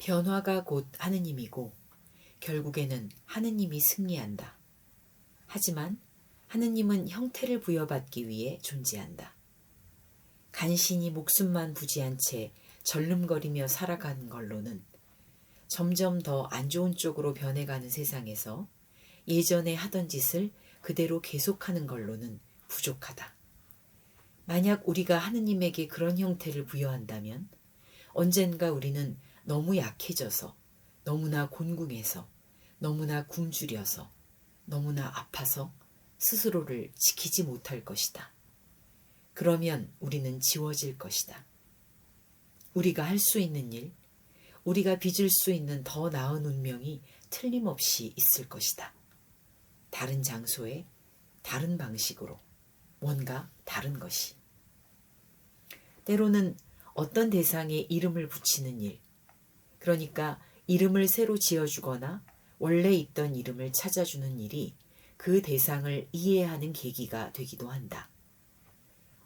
변화가 곧 하느님이고 결국에는 하느님이 승리한다. 하지만 하느님은 형태를 부여받기 위해 존재한다. 간신히 목숨만 부지한 채 절름거리며 살아가는 걸로는 점점 더 안 좋은 쪽으로 변해가는 세상에서 예전에 하던 짓을 그대로 계속하는 걸로는 부족하다. 만약 우리가 하느님에게 그런 형태를 부여한다면 언젠가 우리는 너무 약해져서, 너무나 곤궁해서, 너무나 굶주려서, 너무나 아파서 스스로를 지키지 못할 것이다. 그러면 우리는 지워질 것이다. 우리가 할 수 있는 일, 우리가 빚을 수 있는 더 나은 운명이 틀림없이 있을 것이다. 다른 장소에, 다른 방식으로, 뭔가 다른 것이. 때로는 어떤 대상에 이름을 붙이는 일, 그러니까 이름을 새로 지어주거나 원래 있던 이름을 찾아주는 일이 그 대상을 이해하는 계기가 되기도 한다.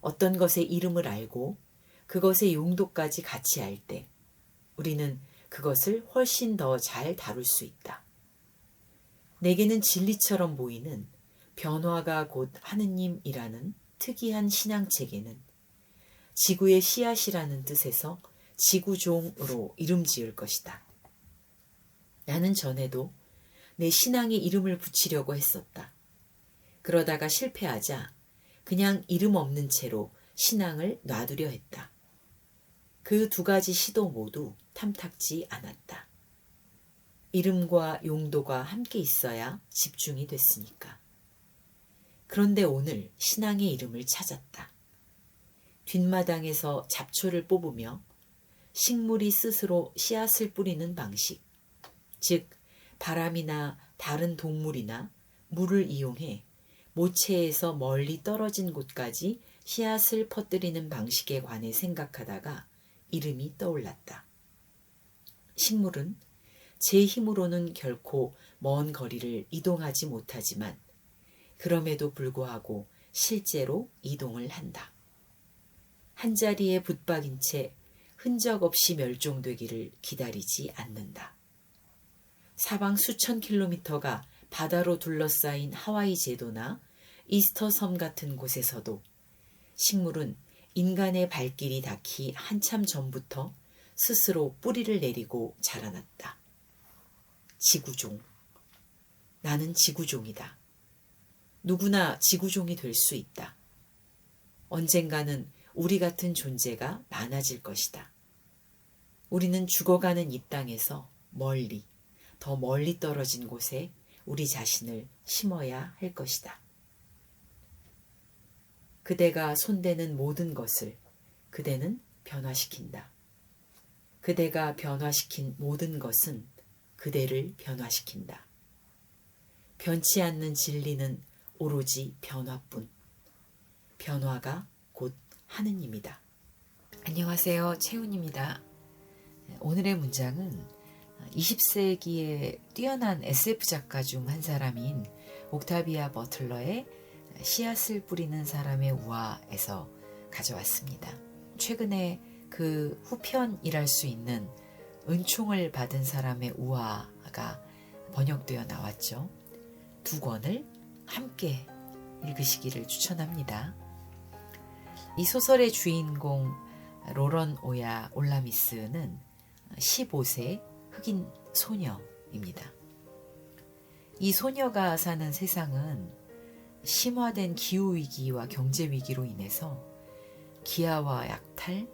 어떤 것의 이름을 알고 그것의 용도까지 같이 알 때 우리는 그것을 훨씬 더 잘 다룰 수 있다. 내게는 진리처럼 보이는 변화가 곧 하느님이라는 특이한 신앙체계는 지구의 씨앗이라는 뜻에서 지구종으로 이름 지을 것이다. 나는 전에도 내 신앙에 이름을 붙이려고 했었다. 그러다가 실패하자 그냥 이름 없는 채로 신앙을 놔두려 했다. 그 두 가지 시도 모두 탐탁지 않았다. 이름과 용도가 함께 있어야 집중이 됐으니까. 그런데 오늘 신앙의 이름을 찾았다. 뒷마당에서 잡초를 뽑으며 식물이 스스로 씨앗을 뿌리는 방식, 즉 바람이나 다른 동물이나 물을 이용해 모체에서 멀리 떨어진 곳까지 씨앗을 퍼뜨리는 방식에 관해 생각하다가 이름이 떠올랐다. 식물은 제 힘으로는 결코 먼 거리를 이동하지 못하지만 그럼에도 불구하고 실제로 이동을 한다. 한자리에 붙박인 채 흔적 없이 멸종되기를 기다리지 않는다. 사방 수천 킬로미터가 바다로 둘러싸인 하와이 제도나 이스터 섬 같은 곳에서도 식물은 인간의 발길이 닿기 한참 전부터 스스로 뿌리를 내리고 자라났다. 지구종. 나는 지구종이다. 누구나 지구종이 될 수 있다. 언젠가는 우리 같은 존재가 많아질 것이다. 우리는 죽어가는 이 땅에서 멀리, 더 멀리 떨어진 곳에 우리 자신을 심어야 할 것이다. 그대가 손대는 모든 것을 그대는 변화시킨다. 그대가 변화시킨 모든 것은 그대를 변화시킨다. 변치 않는 진리는 오로지 변화뿐. 변화가 곧 하느님이다. 안녕하세요. 채훈입니다. 오늘의 문장은 20세기의 뛰어난 SF 작가 중 한 사람인 옥타비아 버틀러의 씨앗을 뿌리는 사람의 우화에서 가져왔습니다. 최근에 그 후편이랄 수 있는 은총을 받은 사람의 우화가 번역되어 나왔죠. 두 권을 함께 읽으시기를 추천합니다. 이 소설의 주인공 로런 오야 올라미스는 15세 흑인 소녀입니다. 이 소녀가 사는 세상은 심화된 기후위기와 경제위기로 인해서 기아와 약탈,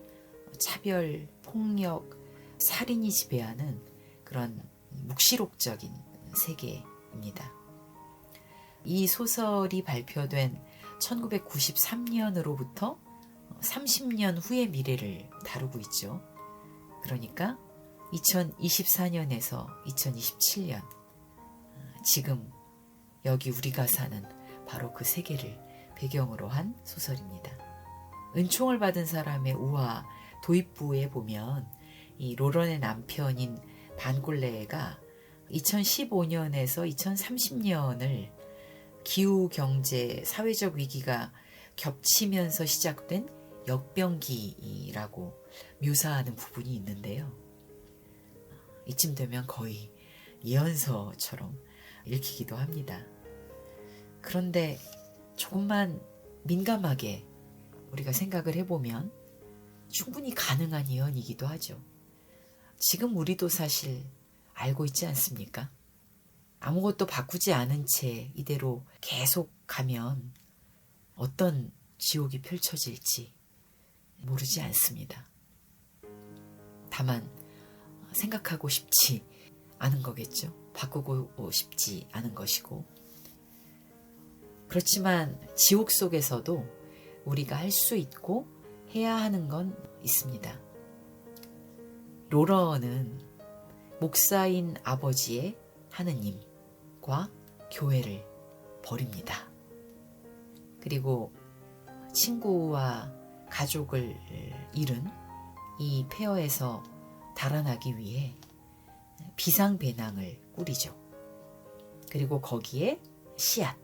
차별, 폭력, 살인이 지배하는 그런 묵시록적인 세계입니다. 이 소설이 발표된 1993년으로부터 30년 후의 미래를 다루고 있죠. 그러니까 2024년에서 2027년, 지금 여기 우리가 사는 바로 그 세계를 배경으로 한 소설입니다. 은총을 받은 사람의 우화 도입부에 보면 이 로런의 남편인 반골레가 2015년에서 2030년을 기후, 경제, 사회적 위기가 겹치면서 시작된 역병기라고 묘사하는 부분이 있는데요. 이쯤 되면 거의 예언서처럼 읽히기도 합니다. 그런데 조금만 민감하게 우리가 생각을 해보면 충분히 가능한 예언이기도 하죠. 지금 우리도 사실 알고 있지 않습니까? 아무것도 바꾸지 않은 채 이대로 계속 가면 어떤 지옥이 펼쳐질지 모르지 않습니다. 다만 생각하고 싶지 않은 거겠죠. 바꾸고 싶지 않은 것이고. 그렇지만 지옥 속에서도 우리가 할 수 있고 해야 하는 건 있습니다. 로런은 목사인 아버지의 하느님과 교회를 버립니다. 그리고 친구와 가족을 잃은 이 폐허에서 달아나기 위해 비상배낭을 꾸리죠. 그리고 거기에 씨앗,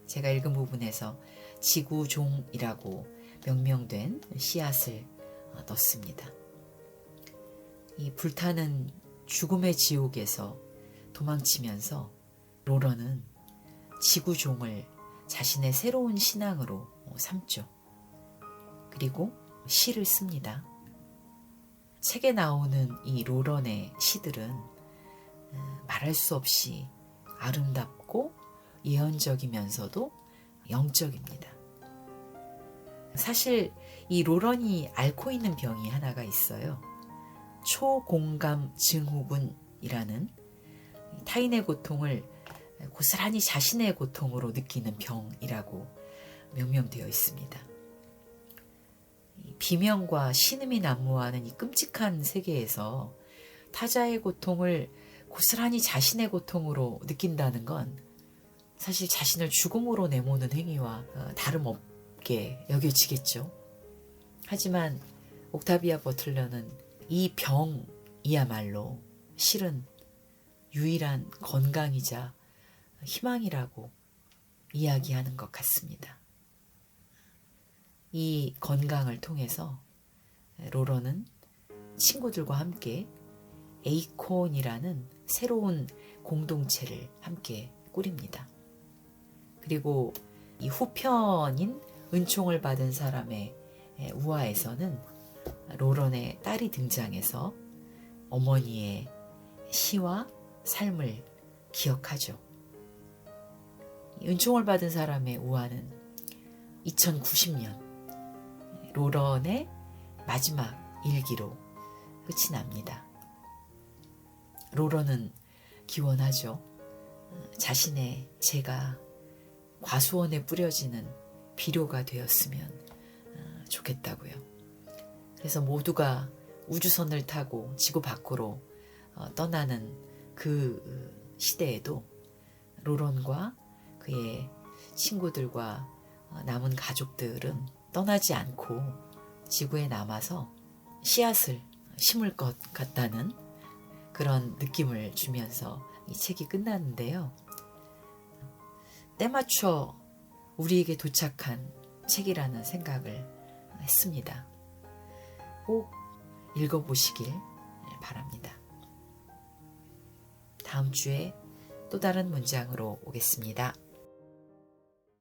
제가 읽은 부분에서 지구종이라고 명명된 씨앗을 넣습니다. 이 불타는 죽음의 지옥에서 도망치면서 로런은 지구종을 자신의 새로운 신앙으로 삼죠. 그리고 시를 씁니다. 책에 나오는 이 로런의 시들은 말할 수 없이 아름답고 예언적이면서도 영적입니다. 사실 이 로런이 앓고 있는 병이 하나가 있어요. 초공감 증후군이라는 타인의 고통을 고스란히 자신의 고통으로 느끼는 병이라고 명명되어 있습니다. 비명과 신음이 난무하는 이 끔찍한 세계에서 타자의 고통을 고스란히 자신의 고통으로 느낀다는 건 사실 자신을 죽음으로 내모는 행위와 다름없게 여겨지겠죠. 하지만 옥타비아 버틀러는 이 병이야말로 실은 유일한 건강이자 희망이라고 이야기하는 것 같습니다. 이 건강을 통해서 로런은 친구들과 함께 에이콘이라는 새로운 공동체를 함께 꾸립니다. 그리고 이 후편인 은총을 받은 사람의 우화에서는 로런의 딸이 등장해서 어머니의 시와 삶을 기억하죠. 은총을 받은 사람의 우화는 2090년 로런의 마지막 일기로 끝이 납니다. 로런은 기원하죠. 자신의 죄가 과수원에 뿌려지는 비료가 되었으면 좋겠다고요. 그래서 모두가 우주선을 타고 지구 밖으로 떠나는 그 시대에도 로런과 그의 친구들과 남은 가족들은 떠나지 않고 지구에 남아서 씨앗을 심을 것 같다는 그런 느낌을 주면서 이 책이 끝나는데요. 때맞춰 우리에게 도착한 책이라는 생각을 했습니다. 꼭 읽어보시길 바랍니다. 다음 주에 또 다른 문장으로 오겠습니다.